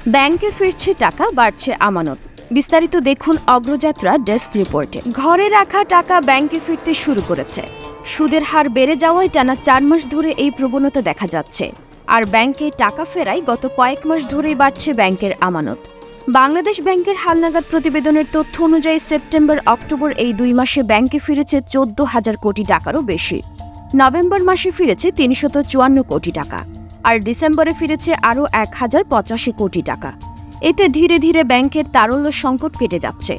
ব্যাংকে ফিরছে টাকা, বাড়ছে আমানত। বিস্তারিত দেখুন অগ্রযাত্রা ডেস্ক রিপোর্টে। ঘরে রাখা টাকা ব্যাংকে ফিরতে শুরু করেছে। সুদের হার বেড়ে যাওয়ায় টানা 4 মাস ধরে এই প্রবণতা দেখা যাচ্ছে। আর ব্যাংকে টাকা ফেরায় গত কয়েক মাস ধরেই বাড়ছে ব্যাংকের আমানত। বাংলাদেশ ব্যাংকের হালনাগাদ প্রতিবেদনের তথ্য অনুযায়ী সেপ্টেম্বর-অক্টোবর এই 2 মাসে ব্যাংকে ফিরেছে 14,000 কোটি টাকারও বেশি। নভেম্বর মাসে ফিরেছে 354 কোটি টাকা, আর ডিসেম্বরে ফিরেছে আরও 1,085 কোটি টাকা। এতে ধীরে ধীরে ব্যাংকের তারল্য সংকট কেটে যাচ্ছে।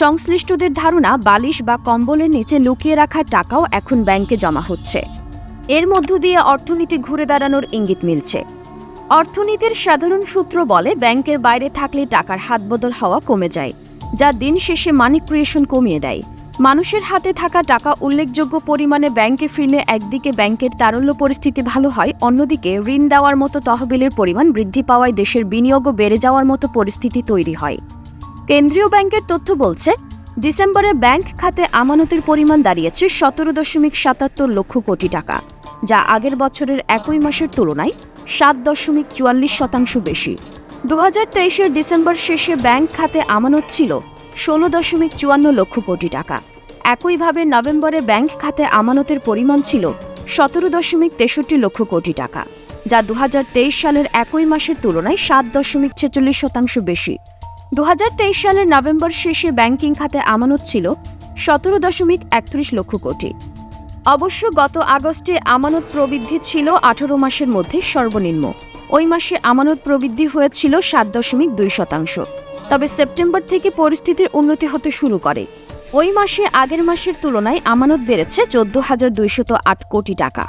সংশ্লিষ্টদের ধারণা, বালিশ বা কম্বলের নিচে লুকিয়ে রাখা টাকাও এখন ব্যাংকে জমা হচ্ছে। এর মধ্য দিয়ে অর্থনীতি ঘুরে দাঁড়ানোর ইঙ্গিত মিলছে। অর্থনীতির সাধারণ সূত্র বলে, ব্যাংকের বাইরে থাকলে টাকার হাতবদল হওয়া কমে যায়, যা দিন শেষে মানি ক্রিয়েশন কমিয়ে দেয়। মানুষের হাতে থাকা টাকা উল্লেখযোগ্য পরিমাণে ব্যাংকে ফিরলে একদিকে ব্যাংকের তারল্য পরিস্থিতি ভালো হয়, অন্যদিকে ঋণ দেওয়ার মতো তহবিলের পরিমাণ বৃদ্ধি পাওয়ায় দেশের বিনিয়োগও বেড়ে যাওয়ার মতো পরিস্থিতি তৈরি হয়। কেন্দ্রীয় ব্যাংকের তথ্য বলছে, ডিসেম্বরে ব্যাংক খাতে আমানতের পরিমাণ দাঁড়িয়েছে 17.77 লক্ষ কোটি টাকা, যা আগের বছরের একই মাসের তুলনায় 7.44% বেশি। 2023-এর ডিসেম্বর শেষে ব্যাংক খাতে আমানত ছিল 16.54 লক্ষ কোটি টাকা। একইভাবে নভেম্বরে ব্যাংক খাতে আমানতের পরিমাণ ছিল 17.63 লক্ষ কোটি টাকা, যা 2023 সালের একই মাসের তুলনায় 7.46% বেশি। 2023 সালের নভেম্বর শেষে ব্যাংকিং খাতে আমানত ছিল 17.31 লক্ষ কোটি। অবশ্য গত আগস্টে আমানত প্রবৃদ্ধি ছিল 18 মাসের মধ্যে সর্বনিম্ন। ওই মাসে আমানত প্রবৃদ্ধি হয়েছিল 7.2%। তবে সেপ্টেম্বর থেকে পরিস্থিতির উন্নতি হতে শুরু করে। ওই মাসে আগের মাসের তুলনায় আমানত বেড়েছে 14,208 কোটি টাকা।